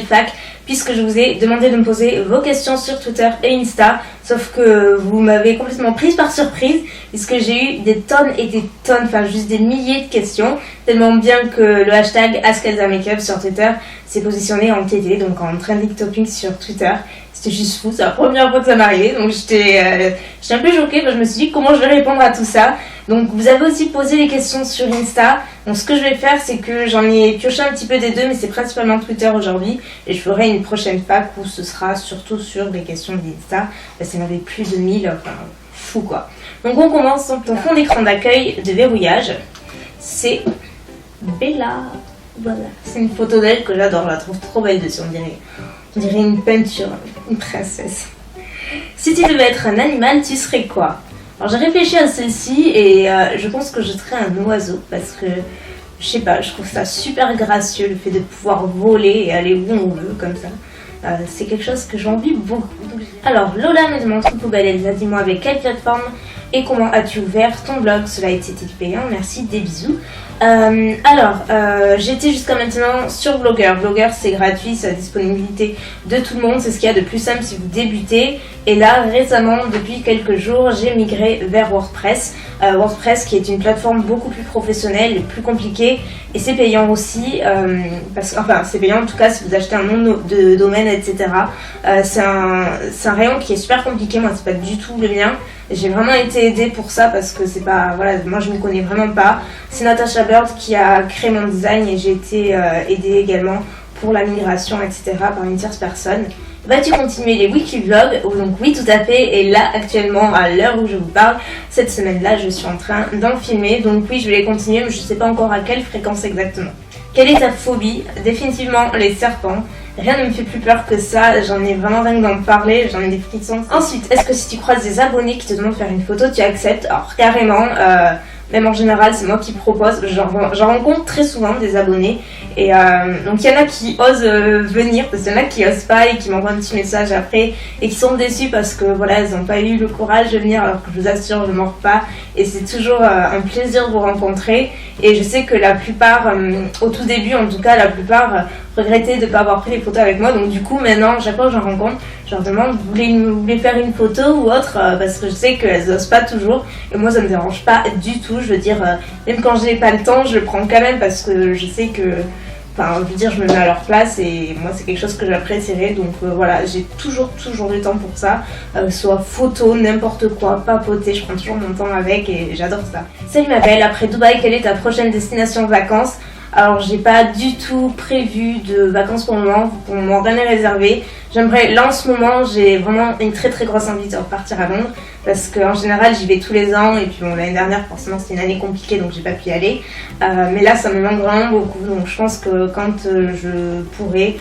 fac, puisque je vous ai demandé de me poser vos questions sur Twitter et Insta, sauf que vous m'avez complètement prise par surprise, puisque j'ai eu des tonnes et des tonnes, enfin juste des milliers de questions, tellement bien que le hashtag AskElsaMakeup sur Twitter s'est positionné en TT, donc en trending topic sur Twitter. C'était juste fou, c'est la première fois que ça m'arrivait, donc j'étais un peu choquée, je me suis dit comment je vais répondre à tout ça. Donc vous avez aussi posé des questions sur Insta, donc ce que je vais faire c'est que j'en ai pioché un petit peu des deux, mais c'est principalement Twitter aujourd'hui, et je ferai une prochaine fac où ce sera surtout sur les questions d'Insta, parce qu'il y en avait plus de 1000, enfin fou quoi. Donc on commence, donc ton fond d'écran d'accueil de verrouillage, c'est Bella, voilà, c'est une photo d'elle que j'adore, je la trouve trop belle dessus, on dirait une peinture, une princesse. Si tu devais être un animal, tu serais quoi? Alors j'ai réfléchi à celle-ci et je pense que je serais un oiseau parce que, je sais pas, je trouve ça super gracieux le fait de pouvoir voler et aller où on veut comme ça. C'est quelque chose que j'envie beaucoup. Alors Lola me demande coucou belle Elsa, dis-moi avec quelle plateforme et comment as-tu ouvert ton blog? Cela a été payant, merci, des bisous. J'étais jusqu'à maintenant sur Blogger. Blogger c'est gratuit, c'est à disponibilité de tout le monde, c'est ce qu'il y a de plus simple si vous débutez. Et là récemment, depuis quelques jours, j'ai migré vers WordPress. WordPress qui est une plateforme beaucoup plus professionnelle et plus compliquée. Et c'est payant aussi, c'est payant en tout cas si vous achetez un nom de domaine, etc. C'est un rayon qui est super compliqué, moi c'est pas du tout le mien. J'ai vraiment été aidée pour ça parce que c'est pas, voilà, moi je ne connais vraiment pas. C'est Natasha Bird qui a créé mon design et j'ai été aidée également pour la migration, etc. par une tierce personne. Vas-tu continuer les wikivlogs? Donc oui, tout à fait. Et là, actuellement, à l'heure où je vous parle, cette semaine-là, je suis en train d'en filmer. Donc oui, je vais les continuer, mais je ne sais pas encore à quelle fréquence exactement. Quelle est ta phobie? Définitivement les serpents. Rien ne me fait plus peur que ça, j'en ai vraiment rien que d'en parler, j'en ai des frissons. Ensuite, est-ce que si tu croises des abonnés qui te demandent de faire une photo, tu acceptes? Alors carrément, même en général, c'est moi qui propose, j'en rencontre très souvent des abonnés. Et donc il y en a qui osent venir, parce qu'il y en a qui osent pas et qui m'envoient un petit message après et qui sont déçus parce que voilà, ils n'ont pas eu le courage de venir, alors que je vous assure, je ne mords pas. Et c'est toujours un plaisir de vous rencontrer. Et je sais que la plupart, au tout début en tout cas, la plupart regrettaient de ne pas avoir pris les photos avec moi. Donc du coup maintenant, chaque fois que j'en rencontre, je leur demande vous voulez faire une photo ou autre, parce que je sais qu'elles n'osent pas toujours. Et moi ça me dérange pas du tout, je veux dire, même quand j'ai pas le temps, je le prends quand même parce que je sais que, enfin, je veux dire, je me mets à leur place et moi c'est quelque chose que j'apprécierais. Donc voilà, j'ai toujours du temps pour ça, soit photo, n'importe quoi, papoter, je prends toujours mon temps avec et j'adore ça. Salut ma belle, après Dubaï, quelle est ta prochaine destination vacances? Alors j'ai pas du tout prévu de vacances pour le moment rien n'est réservé. J'aimerais, là en ce moment j'ai vraiment une très grosse envie de repartir à Londres parce qu'en général j'y vais tous les ans et puis bon, l'année dernière forcément c'était une année compliquée donc j'ai pas pu y aller, mais là ça me manque vraiment beaucoup, donc je pense que quand je pourrai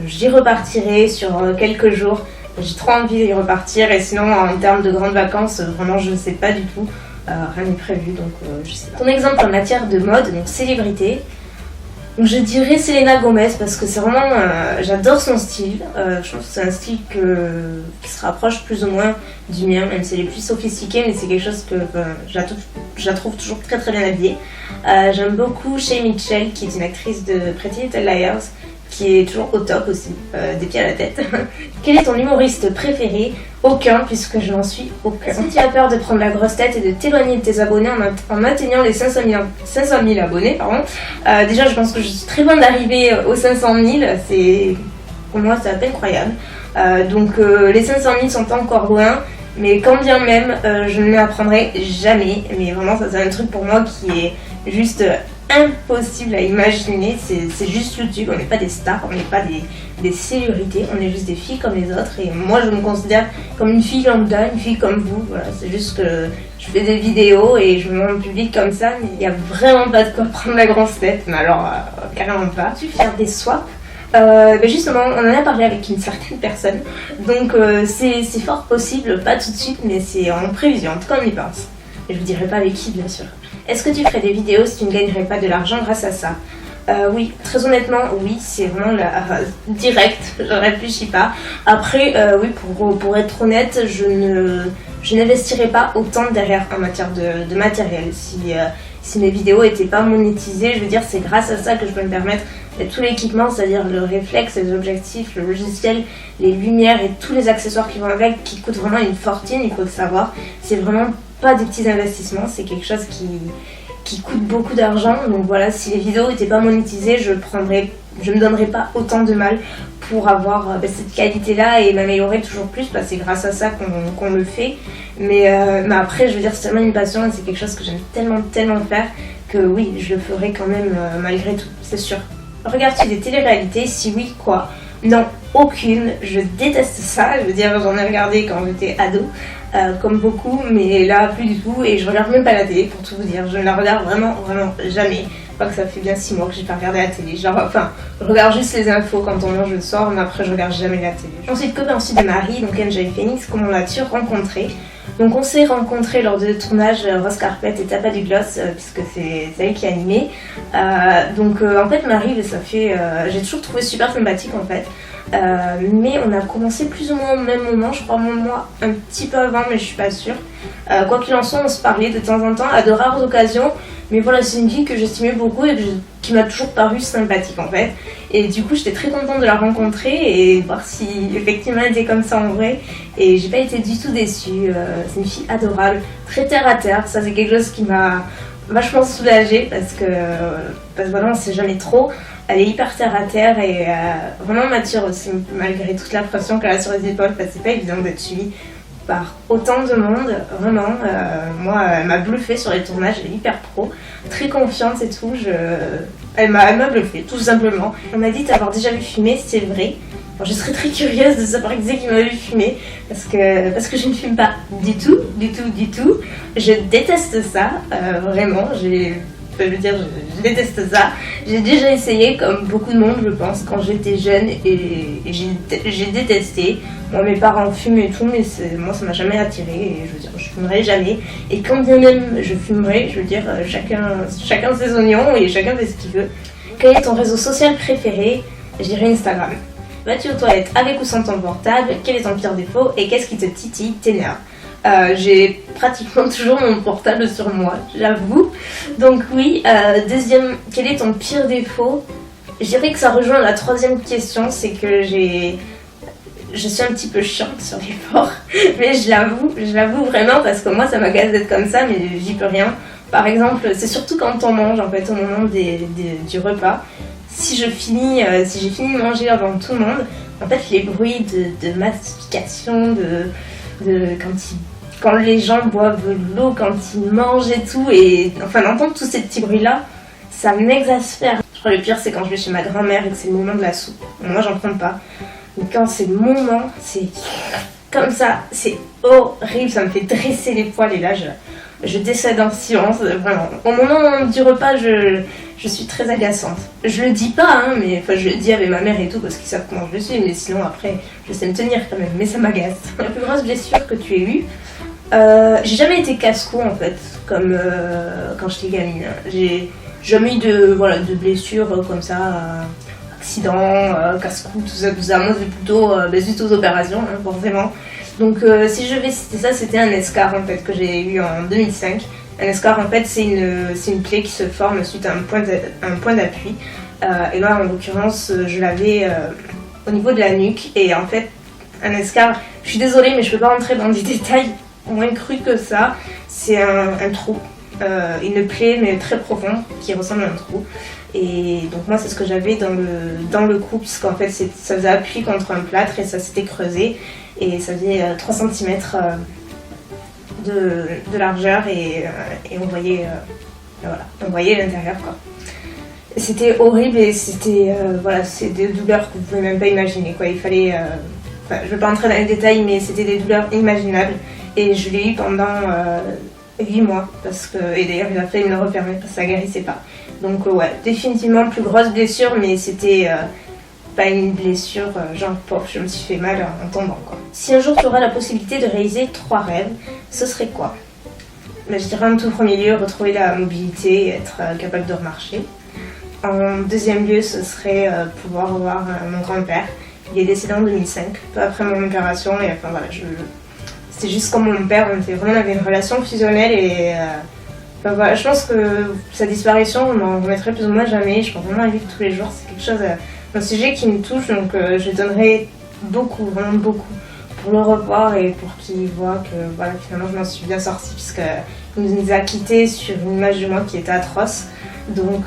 j'y repartirai sur quelques jours. J'ai trop envie d'y repartir et sinon en termes de grandes vacances vraiment je ne sais pas du tout. Rien n'est prévu, donc je sais pas. Ton exemple en matière de mode, donc célébrité, donc je dirais Selena Gomez parce que c'est vraiment, j'adore son style. Je pense que c'est un style qui se rapproche plus ou moins du mien, même si elle est plus sophistiquée, mais c'est quelque chose que je la trouve toujours très bien habillée. J'aime beaucoup Shay Mitchell qui est une actrice de Pretty Little Liars, qui est toujours au top aussi, des pieds à la tête. Quel est ton humoriste préféré? Aucun, puisque je n'en suis aucun. Si tu as peur de prendre la grosse tête et de t'éloigner de tes abonnés en atteignant les 500 000 abonnés, déjà je pense que je suis très loin d'arriver aux 500 000, pour moi c'est à peine croyable. Les 500 000 sont encore loin, mais quand bien même, je ne m'apprendrai jamais. Mais vraiment ça c'est un truc pour moi qui est juste impossible à imaginer, c'est juste YouTube, on n'est pas des stars, on n'est pas des célébrités, on est juste des filles comme les autres et moi je me considère comme une fille lambda, une fille comme vous, voilà, c'est juste que je fais des vidéos et je me mets en public comme ça, mais il n'y a vraiment pas de quoi prendre la grosse tête, mais alors carrément pas. Tu faire des swaps? Justement, on en a parlé avec une certaine personne, donc c'est fort possible, pas tout de suite, mais c'est en prévision, en tout cas on y pense. Et je vous dirai pas avec qui bien sûr. Est-ce que tu ferais des vidéos si tu ne gagnerais pas de l'argent grâce à ça? Oui, très honnêtement, oui, c'est vraiment direct, je réfléchis pas. Après, oui, pour être honnête, je n'investirais pas autant derrière en matière de matériel. Si mes vidéos n'étaient pas monétisées, je veux dire, c'est grâce à ça que je peux me permettre tout l'équipement, c'est-à-dire le réflexe, les objectifs, le logiciel, les lumières et tous les accessoires qui vont avec, qui coûtent vraiment une fortune, il faut le savoir. C'est vraiment pas des petits investissements, c'est quelque chose qui coûte beaucoup d'argent. Donc voilà, si les vidéos n'étaient pas monétisées, je me donnerais pas autant de mal pour avoir cette qualité-là et m'améliorer toujours plus, parce que c'est grâce à ça qu'on le fait. Mais après, je veux dire, c'est tellement une passion et c'est quelque chose que j'aime tellement faire que oui, je le ferai quand même malgré tout, c'est sûr. Regardes-tu des téléréalités? Si oui, quoi? Non, aucune. Je déteste ça. Je veux dire, j'en ai regardé quand j'étais ado, comme beaucoup, mais là, plus du tout. Et je regarde même pas la télé, pour tout vous dire. Je ne la regarde vraiment jamais. Je crois que ça fait bien 6 mois que j'ai pas regardé la télé. Genre, enfin, je regarde juste les infos quand on mange le soir, mais après, je regarde jamais la télé. Ensuite, que penses-tu de Marie, donc Enjoy Phoenix? Comment l'as-tu rencontrée? Donc on s'est rencontrés lors de tournage Rose Carpet et Tapas du Gloss, puisque c'est elle qui a animé. En fait Marie, ça fait, j'ai toujours trouvé super sympathique en fait. Mais on a commencé plus ou moins au même moment, je crois moi un petit peu avant, mais je suis pas sûre. Quoi qu'il en soit, on se parlait de temps en temps à de rares occasions. Mais voilà, c'est une fille que j'estimais beaucoup et qui m'a toujours paru sympathique en fait. Et du coup, j'étais très contente de la rencontrer et voir si effectivement elle était comme ça en vrai. Et j'ai pas été du tout déçue. C'est une fille adorable, très terre à terre. Ça, c'est quelque chose qui m'a vachement soulagée parce que voilà, on sait jamais trop. Elle est hyper terre à terre et vraiment mature aussi, malgré toute la pression qu'elle a sur les épaules, parce que c'est pas évident d'être suivie par autant de monde, vraiment. Moi, elle m'a bluffée sur les tournages, elle est hyper pro, très confiante et tout. Elle m'a bluffée, tout simplement. On m'a dit t'avoir déjà vu fumer, c'est vrai. Alors, je serais très curieuse de savoir qui c'est qui m'a vu fumer, parce que je ne fume pas du tout. Je déteste ça, vraiment. Je veux dire, je déteste ça. J'ai déjà essayé, comme beaucoup de monde, je pense, quand j'étais jeune, et j'ai détesté. Moi, mes parents fument et tout, mais moi, ça m'a jamais attiré. Et je veux dire, je fumerai jamais. Et quand bien même je fumerai, je veux dire, chacun ses oignons et chacun fait ce qu'il veut. Quel est ton réseau social préféré? Je dirais Instagram. Vas-tu aux toilettes avec ou sans ton portable? Quel est ton pire défaut? Et qu'est-ce qui te titille, t'énerve? J'ai pratiquement toujours mon portable sur moi, j'avoue. Donc oui, deuxième, quel est ton pire défaut? Je dirais que ça rejoint la troisième question, c'est que je suis un petit peu chiante sur les bords, mais je l'avoue vraiment, parce que moi ça m'agace d'être comme ça, mais j'y peux rien. Par exemple, c'est surtout quand on mange, en fait, au moment du repas. Si j'ai fini de manger avant tout le monde, en fait les bruits de mastication, quand les gens boivent de l'eau, quand ils mangent et tout, et enfin d'entendre tous ces petits bruits-là, ça m'exaspère. Je crois que le pire, c'est quand je vais chez ma grand-mère et que c'est le moment de la soupe. Moi, j'en prends pas. Mais quand c'est le moment, c'est comme ça, c'est horrible, ça me fait dresser les poils et là, je décède en silence, vraiment. Au moment du repas, je suis très agaçante. Je le dis pas, hein, mais enfin, je le dis avec ma mère et tout parce qu'ils savent comment je suis, mais sinon après, je sais me tenir quand même, mais ça m'agace. La plus grosse blessure que tu aies eue? J'ai jamais été casse-cou en fait, comme quand j'étais gamine. J'ai jamais eu de blessures comme ça, accident, casse-cou, tout ça. Moi c'est plutôt suite aux opérations, hein, forcément. Donc si je vais citer ça, c'était un escar en fait que j'ai eu en 2005. Un escar en fait c'est une plaie qui se forme suite à un point d'appui. Et là en l'occurrence je l'avais au niveau de la nuque et en fait un escar, je suis désolée mais je peux pas rentrer dans des détails moins cru que ça, c'est un trou, une plaie mais très profonde qui ressemble à un trou. Et donc moi c'est ce que j'avais dans le cou, puisqu'en fait ça faisait appui contre un plâtre et ça s'était creusé et ça faisait 3 cm de largeur et on voyait l'intérieur quoi. C'était horrible et c'était c'est des douleurs que vous pouvez même pas imaginer quoi. Il fallait je vais pas entrer dans les détails mais c'était des douleurs inimaginables. Et je l'ai eu pendant 8 mois, et d'ailleurs il a fallu me le refermer parce que ça guérissait pas. Donc ouais, définitivement plus grosse blessure, mais c'était pas une blessure genre pauvre, je me suis fait mal en tombant quoi. Si un jour tu auras la possibilité de réaliser 3 rêves, ce serait quoi? Je dirais en tout premier lieu retrouver la mobilité et être capable de remarcher. En deuxième lieu, ce serait pouvoir revoir mon grand-père. Il est décédé en 2005, peu après mon opération, et enfin voilà, c'était juste comme mon père, on avait une relation fusionnelle et Enfin, voilà, je pense que sa disparition, on en remettrait plus ou moins jamais. Je pense vraiment à vivre tous les jours. C'est quelque chose, un sujet qui me touche, donc je donnerais beaucoup, vraiment beaucoup, pour le revoir et pour qu'il voit que voilà, finalement je m'en suis bien sortie, puisqu'il nous a quittés sur une image de moi qui était atroce. Donc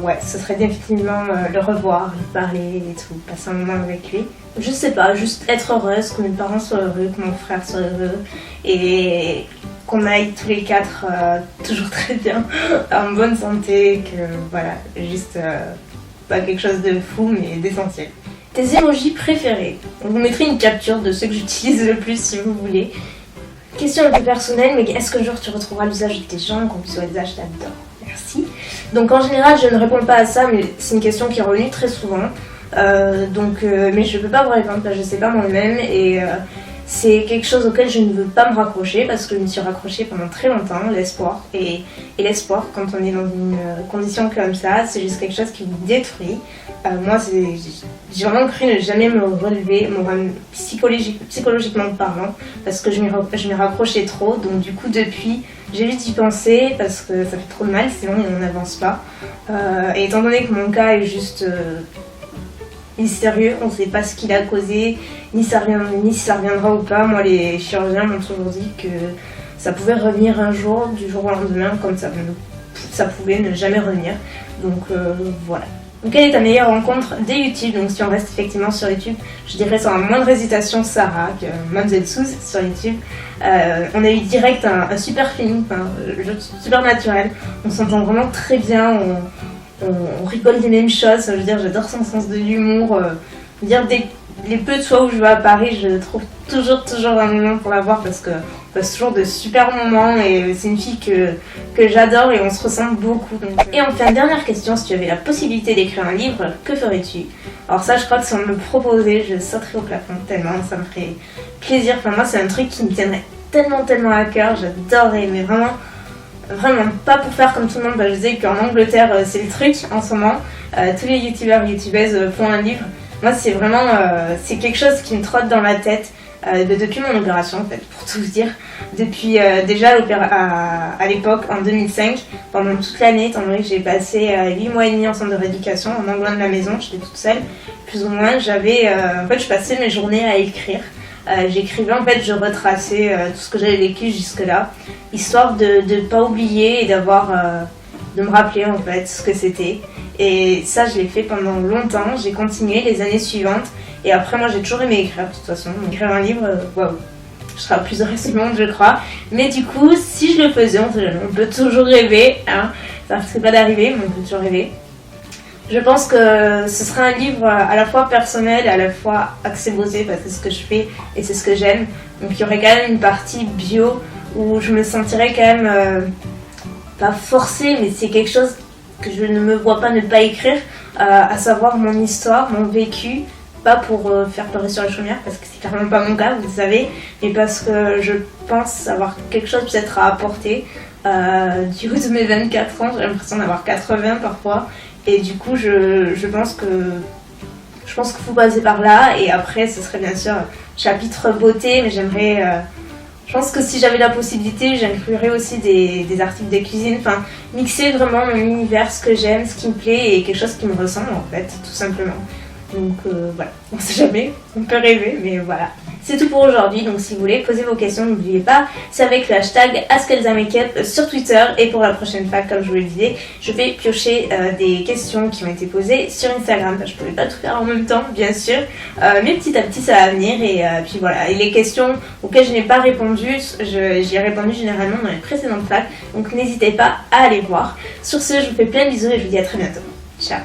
ouais, ce serait définitivement le revoir, lui parler et tout, passer un moment avec lui. Je sais pas, juste être heureuse, que mes parents soient heureux, que mon frère soit heureux et qu'on aille tous les quatre toujours très bien, en bonne santé, que voilà, juste pas quelque chose de fou mais d'essentiel. Tes emojis préférés. Vous mettrez une capture de ceux que j'utilise le plus si vous voulez. Question un peu personnelle, mais est-ce qu'un jour tu retrouveras l'usage de tes jambes qu'on visualisage là-dedans? Merci. Donc en général, je ne réponds pas à ça, mais c'est une question qui est revenue très souvent. Mais je ne peux pas vous répondre, je ne sais pas moi-même. Et c'est quelque chose auquel je ne veux pas me raccrocher, parce que je me suis raccrochée pendant très longtemps, l'espoir. Et l'espoir, quand on est dans une condition comme ça, c'est juste quelque chose qui vous détruit. Moi, j'ai vraiment cru ne jamais me relever, psychologiquement parlant, parce que je m'y raccrochais trop. Donc du coup, depuis, j'évite d'y penser, parce que ça fait trop de mal, sinon on n'avance pas. Et étant donné que mon cas est juste mystérieux, on ne sait pas ce qu'il a causé, ni si ça reviendra ou pas. Moi, les chirurgiens m'ont toujours dit que ça pouvait revenir un jour, du jour au lendemain, comme ça pouvait ne jamais revenir. Donc voilà. Donc quelle est ta meilleure rencontre de YouTube? Donc si on reste effectivement sur YouTube, je dirais sans la moindre hésitation Sarah, Mamzelle Souz sur YouTube. On a eu direct un super feeling, super naturel. On s'entend vraiment très bien, on rigole des mêmes choses. Je veux dire, j'adore son sens de l'humour. Les peu de fois où je vais à Paris, je trouve toujours un moment pour la voir, parce qu'on passe toujours de super moments et c'est une fille que j'adore et on se ressemble beaucoup. Et enfin, dernière question, si tu avais la possibilité d'écrire un livre, que ferais-tu? Alors ça, je crois que si on me le proposait, je sauterais au plafond tellement, ça me ferait plaisir. Enfin, moi, c'est un truc qui me tiendrait tellement à cœur, j'adorerais, mais vraiment pas pour faire comme tout le monde. Je sais qu'en Angleterre, c'est le truc en ce moment. Tous les youtubeurs et youtubeuses font un livre. Moi, c'est vraiment c'est quelque chose qui me trotte dans la tête depuis mon opération, en fait, pour tout vous dire. Depuis déjà à l'époque, en 2005, pendant toute l'année, étant donné que j'ai passé 8 mois et demi en centre de rééducation, en loin de la maison, j'étais toute seule, plus ou moins. Je passais mes journées à écrire. J'écrivais, en fait, je retraçais tout ce que j'avais vécu jusque-là, histoire de ne pas oublier et de me rappeler, en fait, ce que c'était. Et ça, je l'ai fait pendant longtemps, j'ai continué les années suivantes. Et après, moi, j'ai toujours aimé écrire, de toute façon. Donc, écrire un livre, waouh, je serai la plus heureuse du monde, je crois. Mais du coup, si je le faisais, on peut toujours rêver, hein. Ça ne risque pas d'arriver, mais on peut toujours rêver. Je pense que ce sera un livre à la fois personnel et à la fois axé beauté, parce que c'est ce que je fais et c'est ce que j'aime. Donc, il y aurait quand même une partie bio où je me sentirais quand même pas forcée, mais c'est quelque chose que je ne me vois pas ne pas écrire, à savoir mon histoire, mon vécu, pas pour faire pleurer sur les chaumières, parce que c'est clairement pas mon cas, vous le savez, mais parce que je pense avoir quelque chose peut-être à apporter. Du haut de mes 24 ans, j'ai l'impression d'avoir 80 parfois, et du coup je pense qu'il faut passer par là, et après ce serait bien sûr chapitre beauté, mais je pense que si j'avais la possibilité, j'inclurais aussi des articles de cuisine, enfin mixer vraiment mon univers, ce que j'aime, ce qui me plaît et quelque chose qui me ressemble en fait, tout simplement. Donc voilà, on sait jamais, on peut rêver, mais voilà. C'est tout pour aujourd'hui, donc si vous voulez poser vos questions, n'oubliez pas, c'est avec le hashtag AskElsaMakeup sur Twitter. Et pour la prochaine fois, comme je vous le disais, je vais piocher des questions qui ont été posées sur Instagram. Je ne pouvais pas tout faire en même temps, bien sûr, mais petit à petit ça va venir. Et puis voilà, et les questions auxquelles je n'ai pas répondu, j'y ai répondu généralement dans les précédentes facs, donc n'hésitez pas à aller voir. Sur ce, je vous fais plein de bisous et je vous dis à très bientôt. Ciao.